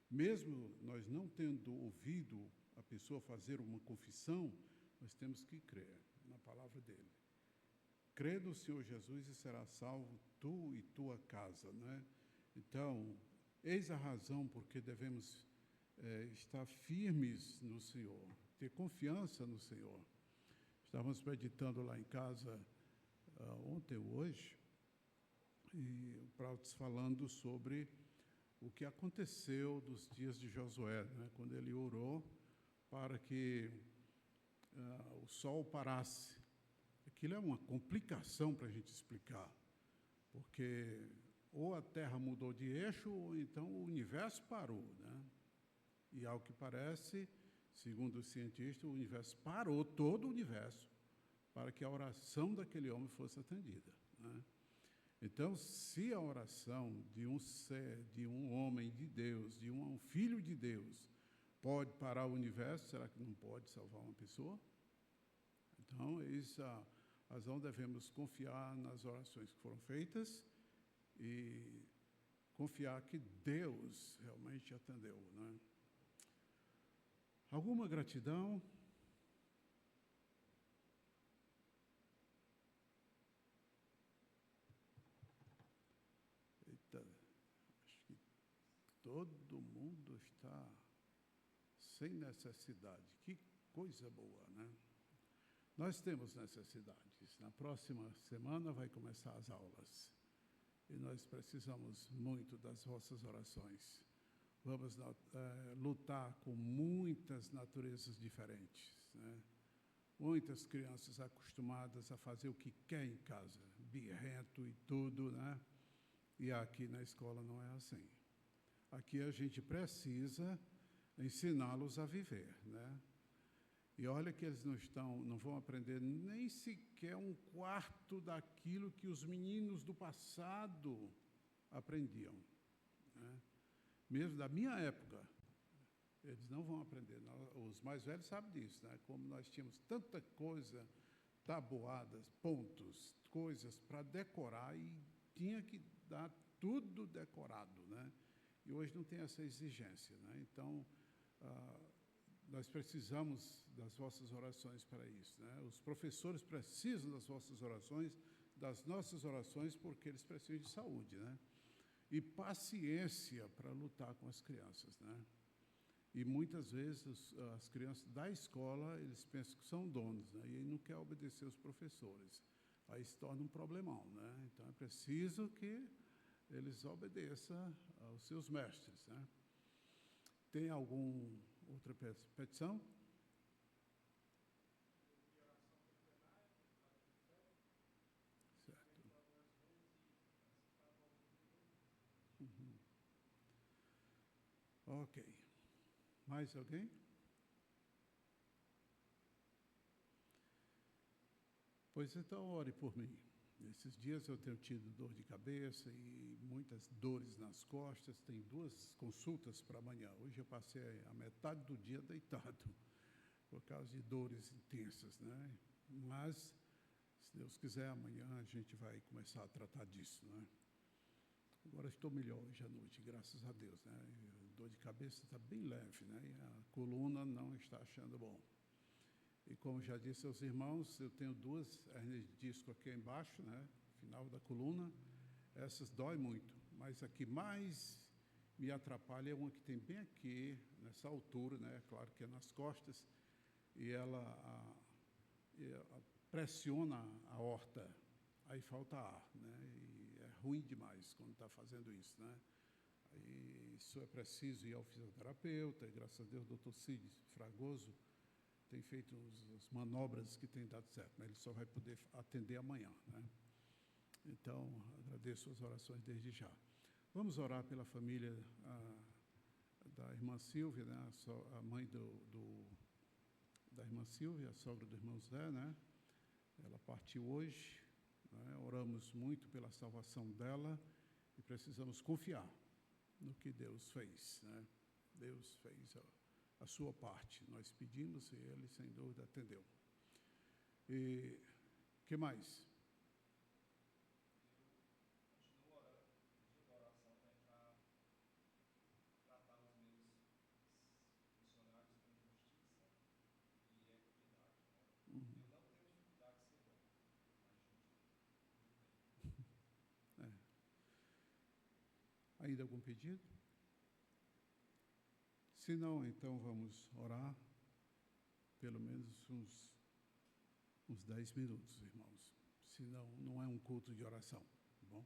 Mesmo nós não tendo ouvido a pessoa fazer uma confissão, nós temos que crer na palavra dele. Crê no Senhor Jesus e será salvo tu e tua casa, né? Então, eis a razão porque devemos estar firmes no Senhor, ter confiança no Senhor. Estávamos meditando lá em casa ontem ou hoje, e o Prautos falando sobre o que aconteceu dos dias de Josué, né? Quando ele orou para que o sol parasse. Aquilo é uma complicação para a gente explicar, porque ou a Terra mudou de eixo, ou então o universo parou, né? E, ao que parece, segundo os cientistas, o universo parou, todo o universo, para que a oração daquele homem fosse atendida, né? Então, se a oração de um ser, de um homem de Deus, de um filho de Deus, pode parar o universo, será que não pode salvar uma pessoa? Então, essa razão devemos confiar nas orações que foram feitas e confiar que Deus realmente atendeu, né? Alguma gratidão? todo mundo está sem necessidade. Que coisa boa, né? Nós temos necessidades. Na próxima semana vai começar as aulas. E nós precisamos muito das vossas orações. Vamos lutar com muitas naturezas diferentes, né? Muitas crianças acostumadas a fazer o que quer em casa, birrento e tudo, né? E aqui na escola não é assim. Aqui a gente precisa ensiná-los a viver, né? E olha que eles não vão aprender nem sequer um quarto daquilo que os meninos do passado aprendiam, né? Mesmo da minha época, eles não vão aprender. Os mais velhos sabem disso, né? Como nós tínhamos tanta coisa, tabuadas, pontos, coisas para decorar e tinha que dar tudo decorado, né? E hoje não tem essa exigência, né? Então, nós precisamos das vossas orações para isso, né? Os professores precisam das vossas orações, das nossas orações, porque eles precisam de saúde, né? E paciência para lutar com as crianças, né? E muitas vezes as crianças da escola, eles pensam que são donos, né? E não querem obedecer os professores. Aí se torna um problemão, né? Então é preciso que eles obedeçam aos seus mestres, né? Tem alguma outra petição? Certo. Uhum. Ok. Mais alguém? Pois então, ore por mim. Nesses dias eu tenho tido dor de cabeça e muitas dores nas costas. Tem 2 consultas para amanhã. Hoje eu passei a metade do dia deitado por causa de dores intensas, né? Mas, se Deus quiser, amanhã a gente vai começar a tratar disso, né? Agora estou melhor hoje à noite, graças a Deus, né? A dor de cabeça está bem leve, né? E a coluna não está achando bom. E como já disse aos irmãos, eu tenho 2 hérnias de disco aqui embaixo, né? Final da coluna. Essas doem muito, mas a que mais me atrapalha é uma que tem bem aqui, nessa altura, né? Claro que é nas costas, e ela pressiona a aorta, aí falta ar, né? E é ruim demais quando está fazendo isso, né? Aí isso é preciso ir ao fisioterapeuta, e graças a Deus o doutor Cid Fragoso tem feito as manobras que tem dado certo, mas ele só vai poder atender amanhã, né? Então, agradeço as orações desde já. Vamos orar pela família da irmã Silvia, né? A mãe da irmã Silvia, a sogra do irmão Zé, né? Ela partiu hoje, né? Oramos muito pela salvação dela e precisamos confiar no que Deus fez, né? Deus fez a sua parte. Nós pedimos e Ele, sem dúvida, atendeu. E o que mais? Ainda algum pedido? Se não, então vamos orar pelo menos uns 10 minutos, irmãos. Senão, não é um culto de oração, tá bom?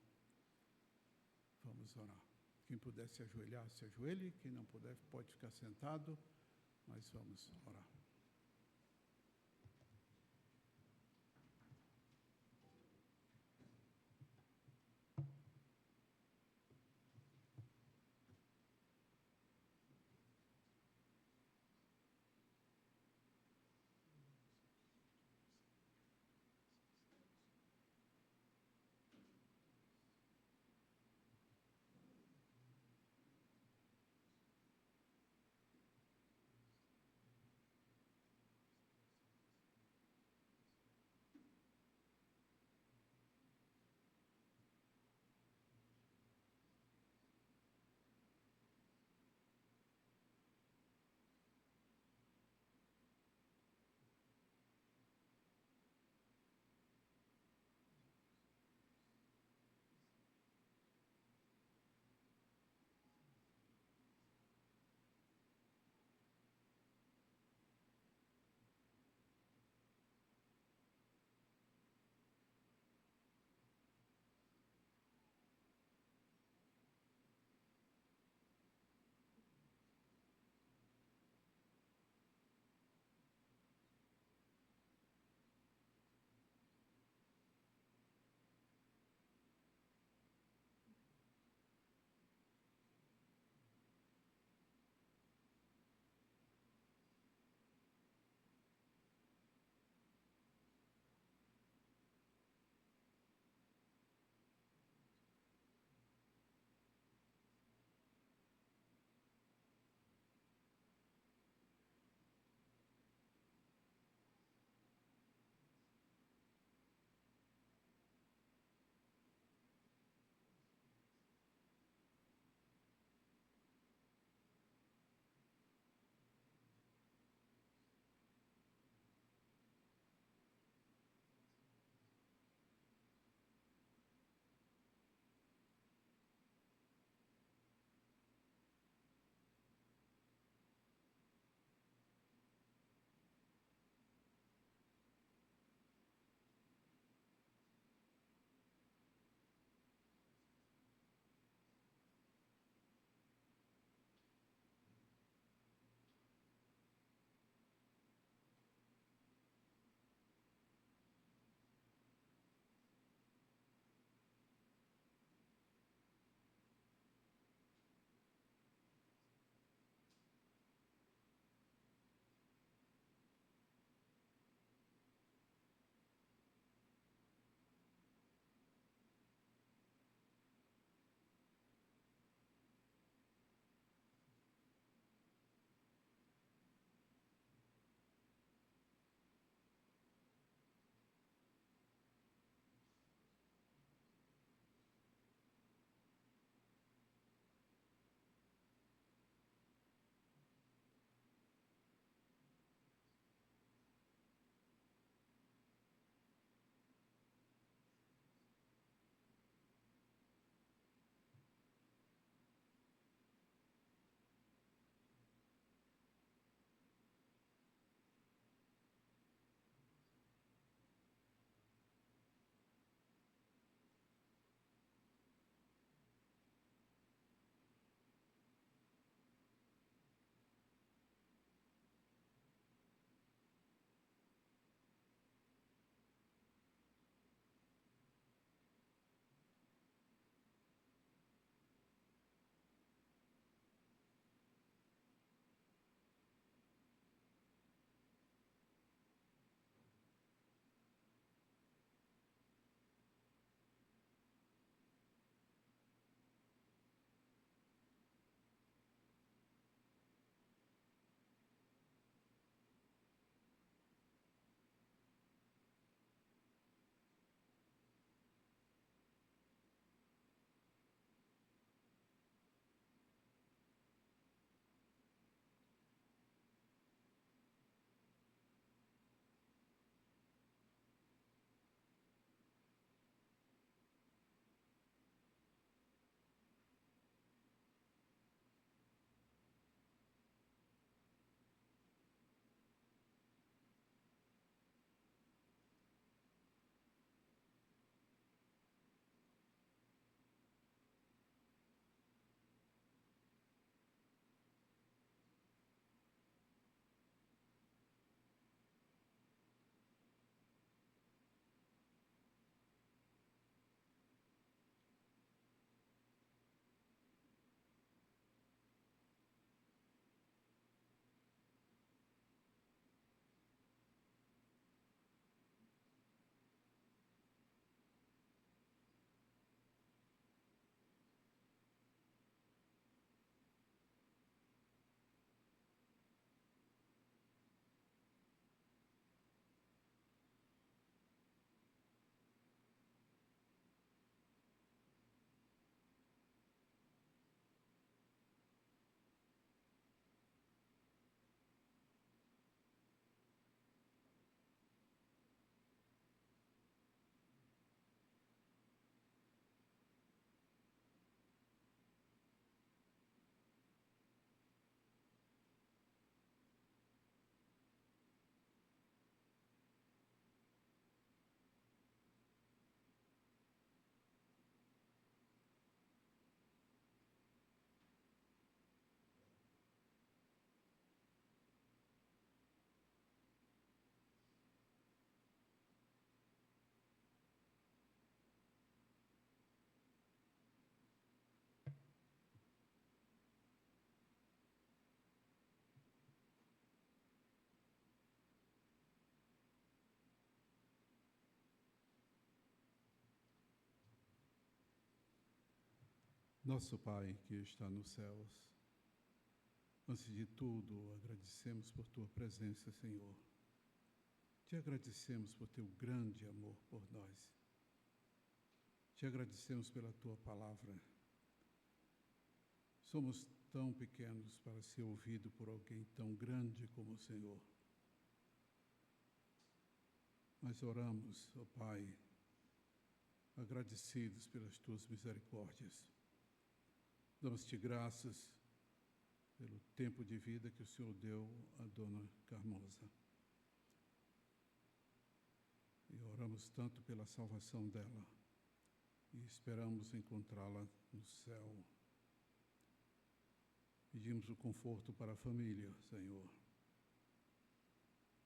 Vamos orar. Quem puder se ajoelhar, se ajoelhe. Quem não puder, pode ficar sentado, mas vamos orar. Nosso Pai que está nos céus, antes de tudo, agradecemos por Tua presença, Senhor. Te agradecemos por Teu grande amor por nós. Te agradecemos pela Tua palavra. Somos tão pequenos para ser ouvido por alguém tão grande como o Senhor. Mas oramos, ó Pai, agradecidos pelas Tuas misericórdias. Damos-te graças pelo tempo de vida que o Senhor deu à Dona Carmosa. E oramos tanto pela salvação dela e esperamos encontrá-la no céu. Pedimos o conforto para a família, Senhor.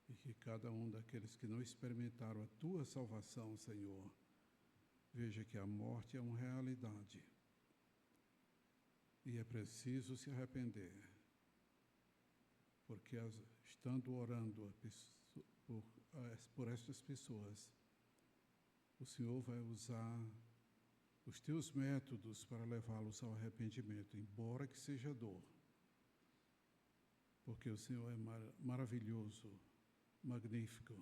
E que cada um daqueles que não experimentaram a Tua salvação, Senhor, veja que a morte é uma realidade. E é preciso se arrepender. Porque estando orando por estas pessoas, o Senhor vai usar os Teus métodos para levá-los ao arrependimento, embora que seja dor. Porque o Senhor é maravilhoso, magnífico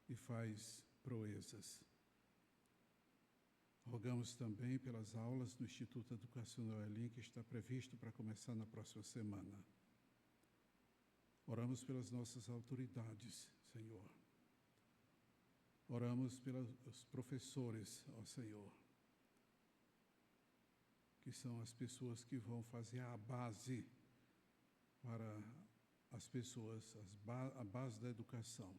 e faz proezas. Rogamos também pelas aulas do Instituto Educacional Elim, que está previsto para começar na próxima semana. Oramos pelas nossas autoridades, Senhor. Oramos pelos professores, ó Senhor, que são as pessoas que vão fazer a base para as pessoas, a base da educação.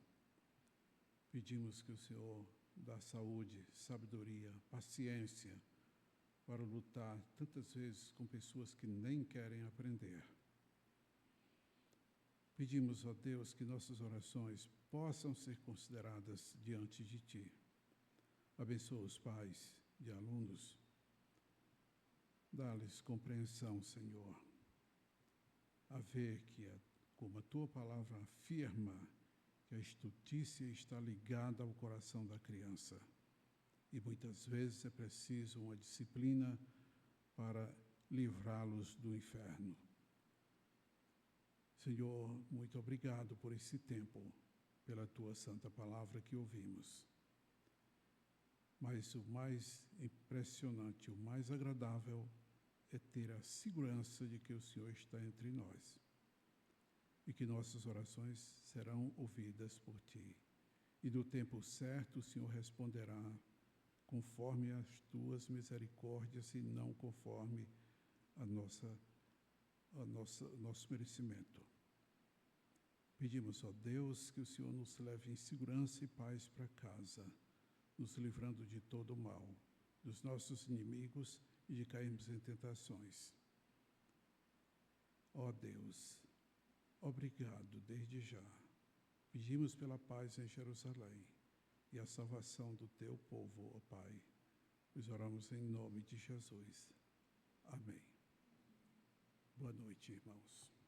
Pedimos que o Senhor dá saúde, sabedoria, paciência para lutar tantas vezes com pessoas que nem querem aprender. Pedimos, ó Deus, que nossas orações possam ser consideradas diante de Ti. Abençoa os pais de alunos. Dá-lhes compreensão, Senhor, a ver que, como a Tua palavra afirma, que a estultícia está ligada ao coração da criança. E muitas vezes é preciso uma disciplina para livrá-los do inferno. Senhor, muito obrigado por esse tempo, pela Tua santa palavra que ouvimos. Mas o mais impressionante, o mais agradável é ter a segurança de que o Senhor está entre nós e que nossas orações serão ouvidas por Ti. E no tempo certo o Senhor responderá conforme as Tuas misericórdias e não conforme nosso merecimento. Pedimos, ó Deus, que o Senhor nos leve em segurança e paz para casa, nos livrando de todo o mal, dos nossos inimigos e de cairmos em tentações. Ó Deus, obrigado desde já. Pedimos pela paz em Jerusalém e a salvação do Teu povo, ó Pai. Pois oramos em nome de Jesus. Amém. Boa noite, irmãos.